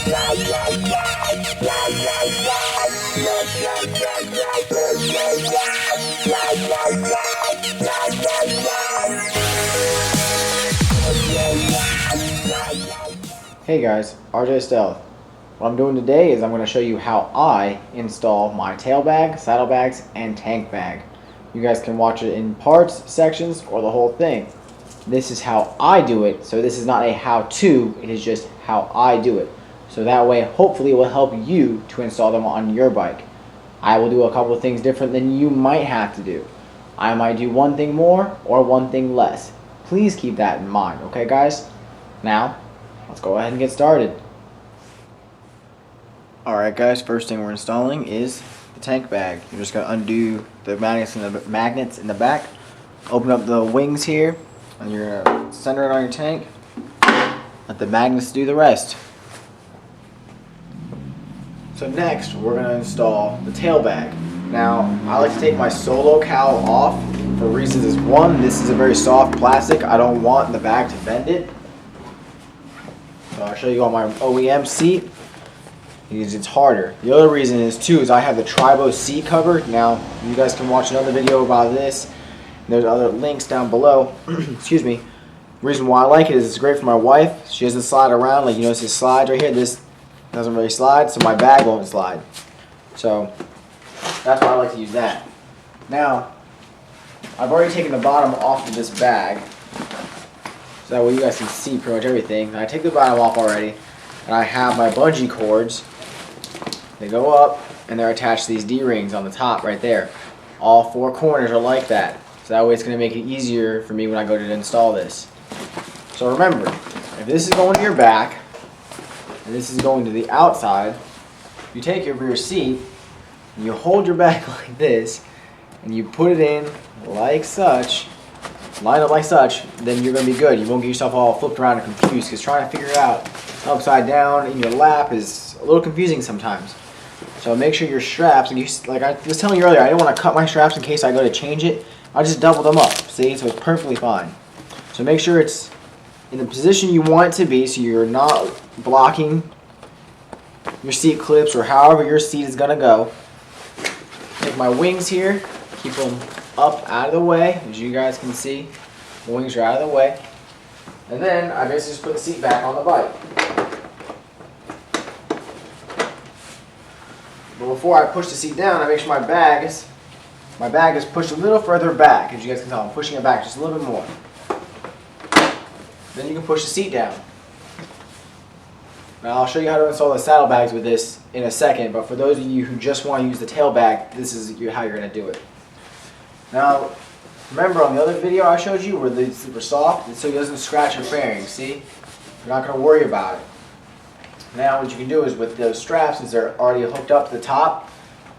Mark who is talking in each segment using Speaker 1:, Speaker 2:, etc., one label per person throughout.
Speaker 1: Hey guys, RJ Stealth. What I'm doing today is I'm going to show you how I install my tail bag, saddlebags, and tank bag. You guys can watch it in parts, sections, or the whole thing. This is how I do it, so this is not a how-to, it is just how I do it. So that way, hopefully it will help you to install them on your bike. I will do a couple of things different than you might have to do. I might do one thing more or one thing less. Please keep that in mind, okay guys? Now, let's go ahead and get started. Alright guys, first thing we're installing is the tank bag. You're just going to undo the magnets in the back, open up the wings here, and you're going to center it on your tank. Let the magnets do the rest. So next, we're going to install the tail bag. Now, I like to take my solo cowl off for reasons is one, this is a very soft plastic. I don't want the bag to bend it. So I'll show you on my OEM seat. It's harder. The other reason is too is I have the Tribo seat cover. Now you guys can watch another video about this. There's other links down below. Excuse me. The reason why I like it is it's great for my wife. She doesn't slide around, like you notice this slide right here. This doesn't really slide, so my bag won't slide. So that's why I like to use that. Now I've already taken the bottom off of this bag, so that way you guys can see pretty much everything. I take the bottom off already, and I have my bungee cords. They go up, and they're attached to these D-rings on the top right there. All four corners are like that, so that way it's going to make it easier for me when I go to install this. So remember, if this is going to your back, and this is going to the outside, you take your rear seat, and you hold your back like this, and you put it in like such, line up like such, then you're going to be good. You won't get yourself all flipped around and confused, because trying to figure it out upside down in your lap is a little confusing sometimes. So make sure your straps, like I was telling you earlier, I didn't want to cut my straps in case I go to change it. I just double them up, see, so it's perfectly fine. So make sure it's in the position you want it to be, so you're not blocking your seat clips or however your seat is going to go. Take my wings here, keep them up out of the way, as you guys can see. The wings are out of the way. And then I basically just put the seat back on the bike. But before I push the seat down, I make sure my bag is pushed a little further back. As you guys can tell, I'm pushing it back just a little bit more. Then you can push the seat down. Now I'll show you how to install the saddlebags with this in a second, but for those of you who just want to use the tail bag, this is how you're going to do it. Now, remember on the other video I showed you where it's super soft, so it doesn't scratch your bearings, see? You're not going to worry about it. Now what you can do is with those straps, since they're already hooked up to the top,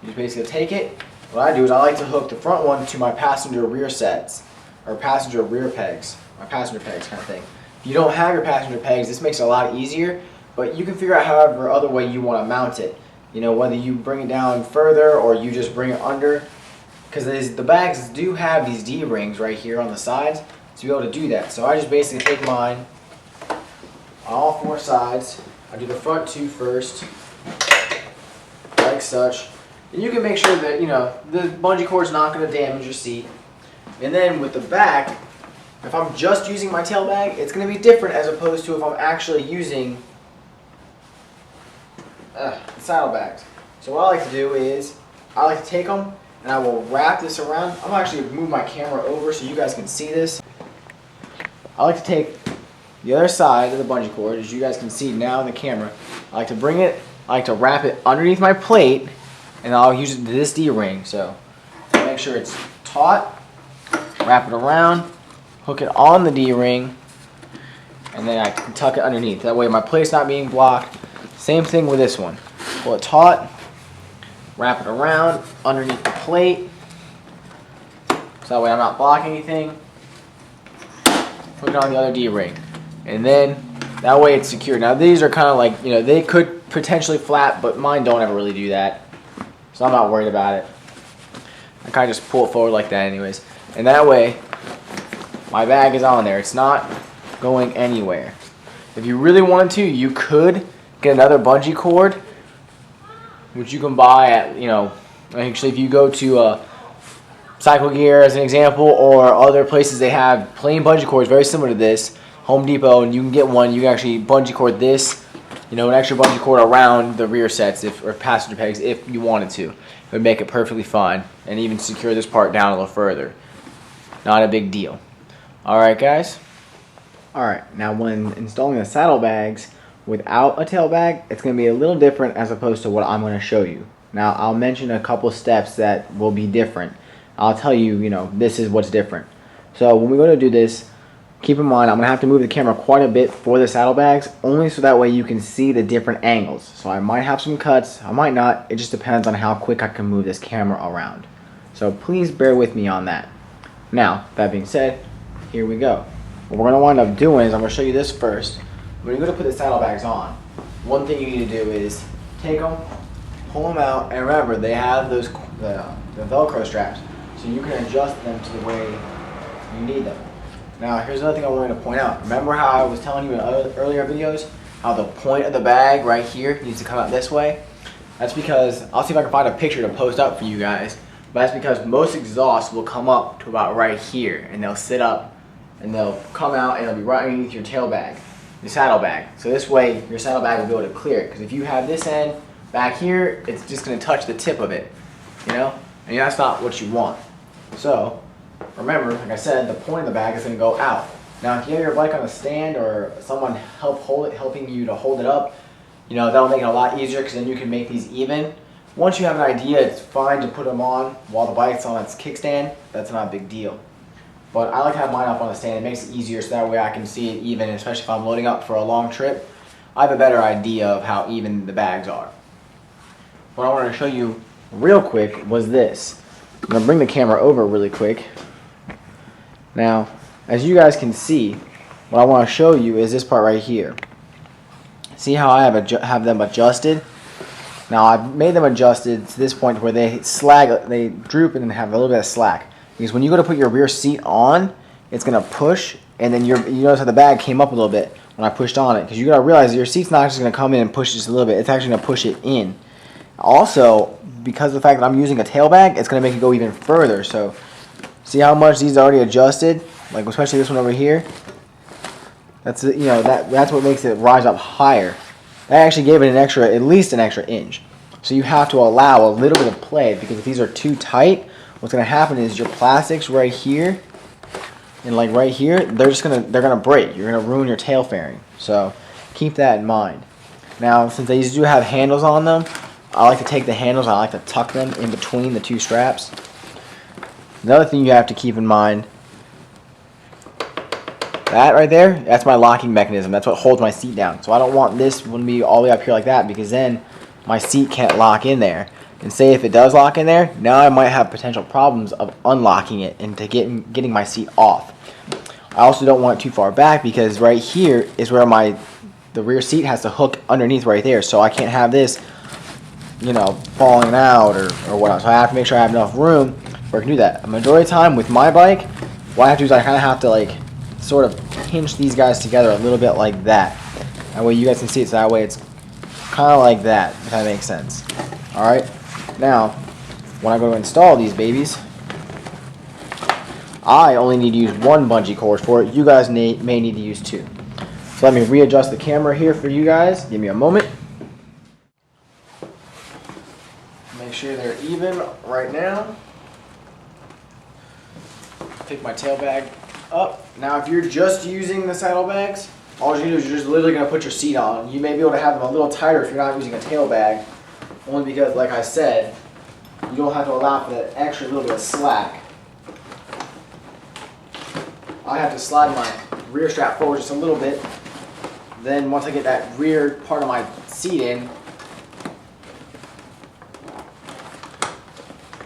Speaker 1: you just basically take it. What I do is I like to hook the front one to my passenger rear sets, or passenger rear pegs, my passenger pegs kind of thing. If you don't have your passenger pegs, this makes it a lot easier, but you can figure out however other way you want to mount it. You know, whether you bring it down further or you just bring it under. Because the bags do have these D-rings right here on the sides to be able to do that. So I just basically take mine on all four sides. I do the front two first, like such. And you can make sure that, you know, the bungee cord's not going to damage your seat. And then with the back, if I'm just using my tail bag, it's going to be different as opposed to if I'm actually using the saddlebags. So what I like to do is, I like to take them and I will wrap this around. I'm actually going to move my camera over so you guys can see this. I like to take the other side of the bungee cord, as you guys can see now in the camera. I like to bring it, I like to wrap it underneath my plate, and I'll use this D-ring. So make sure it's taut, wrap it around, hook it on the D-ring, and then I can tuck it underneath. That way my plate's not being blocked. Same thing with this one. Pull it taut, wrap it around underneath the plate, so that way I'm not blocking anything. Hook it on the other D-ring. And then that way it's secure. Now these are kind of like, you know, they could potentially flap, but mine don't ever really do that. So I'm not worried about it. I kind of just pull it forward like that anyways. And that way my bag is on there. It's not going anywhere. If you really wanted to, you could get another bungee cord, which you can buy at, actually if you go to Cycle Gear as an example, or other places, they have plain bungee cords very similar to this, Home Depot, and you can get one. You can actually bungee cord this, an extra bungee cord around the rear sets or passenger pegs if you wanted to. It would make it perfectly fine and even secure this part down a little further. Not a big deal. Alright guys. Alright, now when installing the saddlebags without a tail bag, it's going to be a little different as opposed to what I'm going to show you. Now I'll mention a couple steps that will be different. I'll tell you, this is what's different. So when we go to do this, keep in mind I'm going to have to move the camera quite a bit for the saddlebags, only so that way you can see the different angles. So I might have some cuts, I might not. It just depends on how quick I can move this camera around. So please bear with me on that. Now, that being said, here we go. What we're going to wind up doing is I'm going to show you this first. When you go to put the saddlebags on, one thing you need to do is take them, pull them out, and remember they have those the Velcro straps, so you can adjust them to the way you need them. Now, here's another thing I wanted to point out. Remember how I was telling you in earlier videos how the point of the bag right here needs to come out this way? That's because, I'll see if I can find a picture to post up for you guys, but that's because most exhausts will come up to about right here, and they'll sit up, and they'll come out, and they'll be right underneath your tail bag, your saddle bag. So this way, your saddle bag will be able to clear it, because if you have this end back here, it's just going to touch the tip of it, and that's not what you want. So, remember, like I said, the point of the bag is going to go out. Now, if you have your bike on a stand or someone helping you to hold it up, that'll make it a lot easier, because then you can make these even. Once you have an idea, it's fine to put them on while the bike's on its kickstand. That's not a big deal. But I like to have mine up on the stand. It makes it easier, so that way I can see it even, especially if I'm loading up for a long trip. I have a better idea of how even the bags are. What I wanted to show you real quick was this. I'm going to bring the camera over really quick. Now, as you guys can see, what I want to show you is this part right here. See how I have them adjusted? Now, I've made them adjusted to this point where they droop and then have a little bit of slack. Because when you go to put your rear seat on, it's going to push, and then you notice how the bag came up a little bit when I pushed on it. Because you got to realize your seat's not just going to come in and push just a little bit. It's actually going to push it in. Also, because of the fact that I'm using a tail bag, it's going to make it go even further. So, see how much these are already adjusted? Like especially this one over here. That's that's what makes it rise up higher. That actually gave it at least an extra inch. So you have to allow a little bit of play, because if these are too tight, what's going to happen is your plastics right here and like right here, they're gonna break. You're gonna ruin your tail fairing. So keep that in mind. Now, since these do have handles on them, I like to take the handles and I like to tuck them in between the two straps. Another thing you have to keep in mind, that right there, that's my locking mechanism. That's what holds my seat down. So I don't want this one to be all the way up here like that, because then my seat can't lock in there. And say if it does lock in there, now I might have potential problems of unlocking it and getting my seat off. I also don't want it too far back, because right here is where the rear seat has to hook underneath right there. So I can't have this, falling out or whatnot. So I have to make sure I have enough room where I can do that. A majority of the time with my bike, what I have to do is I kind of have to sort of pinch these guys together a little bit like that. That way you guys can see it, so that way it's kind of like that, if that makes sense. Alright, now when I go to install these babies, I only need to use one bungee cord for it. You guys may need to use two. So let me readjust the camera here for you guys. Give me a moment. Make sure they're even right now. Pick my tail bag up. Now, if you're just using the saddlebags, all you do is you're just literally going to put your seat on. You may be able to have them a little tighter if you're not using a tail bag, only because, like I said, you don't have to allow for that extra little bit of slack. I have to slide my rear strap forward just a little bit. Then once I get that rear part of my seat in,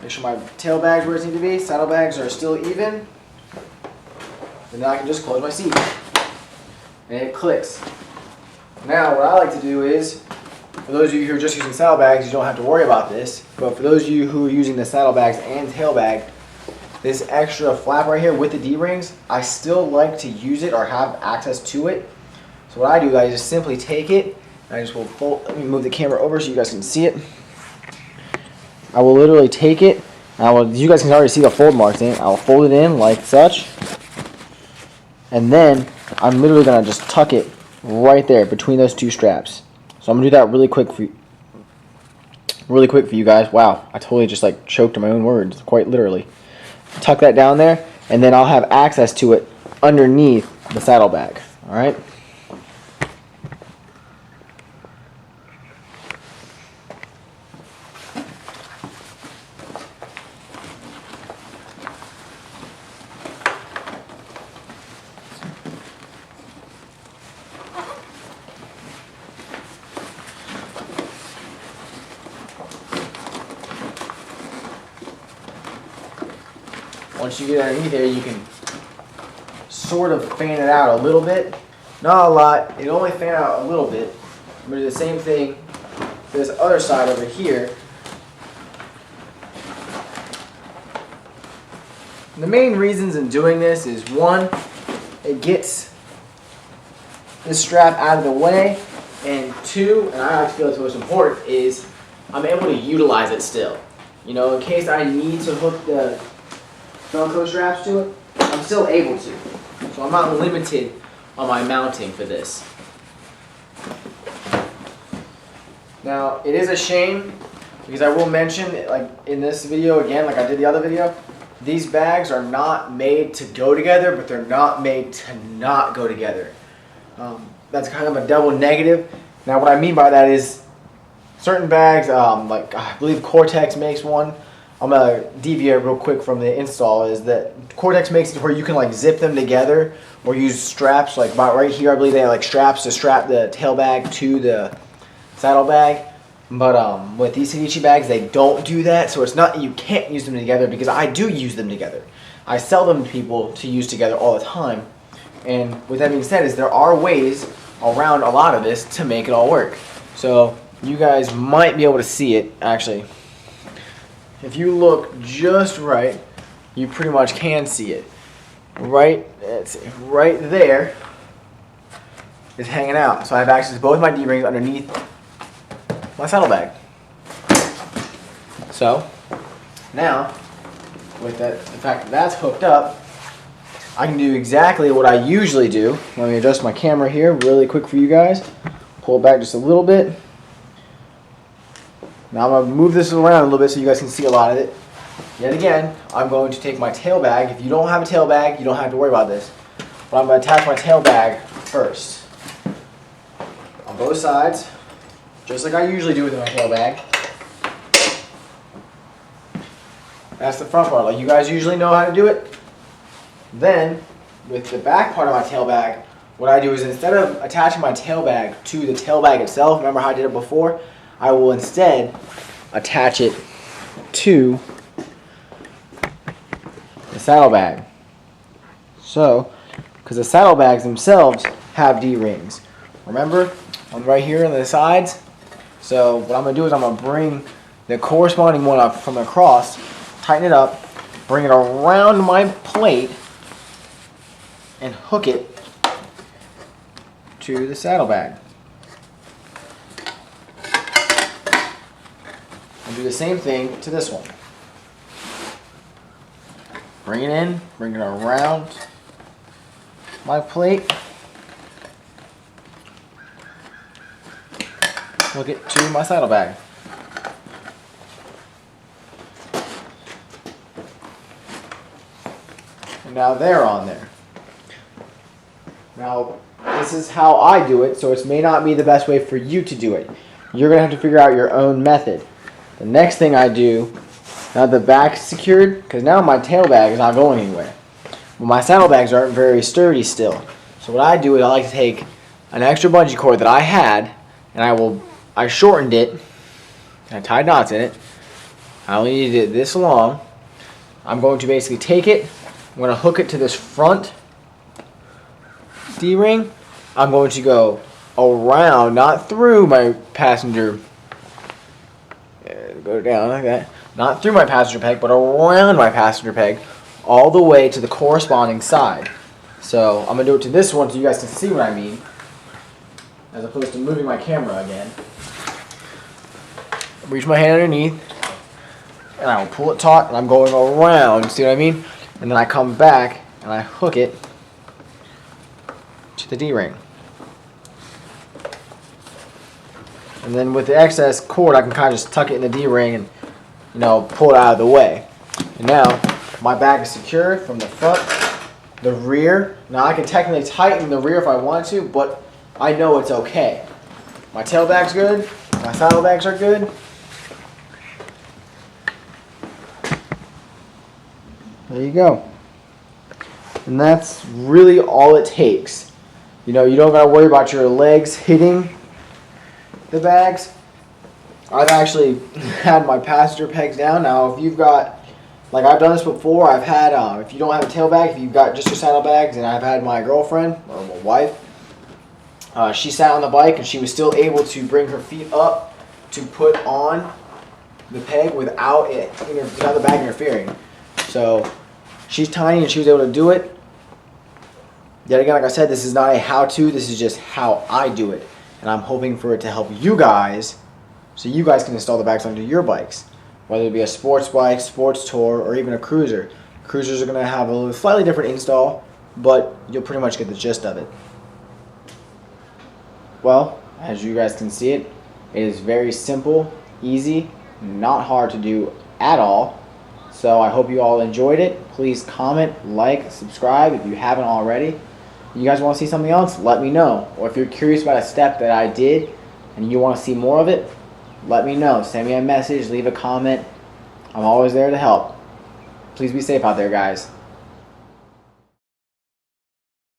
Speaker 1: make sure my tail bags where it needs to be, saddlebags are still even. And then I can just close my seat. And it clicks. Now what I like to do is, for those of you who are just using saddlebags, you don't have to worry about this. But for those of you who are using the saddlebags and tail bag, this extra flap right here with the D-rings, I still like to use it or have access to it. So what I do is I just simply take it I just will fold. Let me move the camera over so you guys can see it. I will literally take it. You guys can already see the fold marks in it. I'll fold it in like such. And then I'm literally going to just tuck it right there between those two straps. So I'm going to do that really quick for you guys. Wow, I totally just like choked on my own words, quite literally. Tuck that down there, and then I'll have access to it underneath the saddlebag. All right. Once you get underneath there, you can sort of fan it out a little bit. Not a lot. It only fan out a little bit. I'm going to do the same thing for this other side over here. And the main reasons in doing this is, one, it gets this strap out of the way, and two, and I actually feel it's most important, is I'm able to utilize it still. You know, in case I need to hook the Velcro straps to it, I'm still able to. So I'm not limited on my mounting for this. Now, it is a shame, because I will mention, like in this video again, like I did the other video, these bags are not made to go together, but they're not made to not go together. That's kind of a double negative. Now, what I mean by that is certain bags, like I believe Cortex makes one. I'm going to deviate real quick from the install, is that Cortex makes it where you can like zip them together or use straps. Like right here, I believe they have like straps to strap the tail bag to the saddlebag. But with these Sedici bags, they don't do that. So it's not, you can't use them together, because I do use them together. I sell them to people to use together all the time. And with that being said, is there are ways around a lot of this to make it all work. So you guys might be able to see it actually. If you look just right, you pretty much can see it. Right there is hanging out. So I have access to both my D-rings underneath my saddlebag. So now, with the fact that that's hooked up, I can do exactly what I usually do. Let me adjust my camera here really quick for you guys. Pull it back just a little bit. Now I'm going to move this around a little bit so you guys can see a lot of it. Yet again, I'm going to take my tail bag. If you don't have a tail bag, you don't have to worry about this. But I'm going to attach my tail bag first. On both sides, just like I usually do with my tail bag. That's the front part, like you guys usually know how to do it. Then, with the back part of my tail bag, what I do is, instead of attaching my tail bag to the tail bag itself, remember how I did it before? I will instead attach it to the saddlebag. So, because the saddlebags themselves have D-rings. Remember, one right here on the sides. So what I'm going to do is I'm going to bring the corresponding one up from across, tighten it up, bring it around my plate, and hook it to the saddlebag. And do the same thing to this one. Bring it in, bring it around my plate, hook it to my saddlebag. And now they're on there. Now, this is how I do it, so it may not be the best way for you to do it. You're going to have to figure out your own method. The next thing I do, now the back's secured, because now my tail bag is not going anywhere. But my saddlebags aren't very sturdy still. So what I do is I like to take an extra bungee cord that I had, and I shortened it, and I tied knots in it. I only needed it this long. I'm going to basically take it, I'm going to hook it to this front D-ring. I'm going to go around, not through my passenger, go down like that, not through my passenger peg, but around my passenger peg, all the way to the corresponding side. So I'm going to do it to this one so you guys can see what I mean. as opposed to moving my camera again. Reach my hand underneath, and I will pull it taut, and I'm going around, see what I mean? And then I come back, and I hook it to the D-ring. And then with the excess cord, I can kind of just tuck it in the D-ring and, you know, pull it out of the way. And now, my bag is secure from the front, the rear. Now I can technically tighten the rear if I want to, but I know it's okay. My tail bag's good, my saddlebags are good. There you go. And that's really all it takes. You know, you don't gotta worry about your legs hitting the bags. I've actually had my passenger pegs down. Now, if you've got, like I've done this before, I've had, if you don't have a tail bag, if you've got just your saddlebags, and I've had my girlfriend, or my wife, she sat on the bike and she was still able to bring her feet up to put on the peg without the bag interfering. So, she's tiny and she was able to do it. Yet again, like I said, this is not a how-to, this is just how I do it. And I'm hoping for it to help you guys, so you guys can install the bags onto your bikes. Whether it be a sports bike, sports tour, or even a cruiser. Cruisers are going to have a slightly different install, but you'll pretty much get the gist of it. Well, as you guys can see it is very simple, easy, not hard to do at all. So I hope you all enjoyed it. Please comment, like, subscribe if you haven't already. You guys want to see something else? Let me know. Or if you're curious about a step that I did and you want to see more of it, let me know. Send me a message, leave a comment. I'm always there to help. Please be safe out there, guys.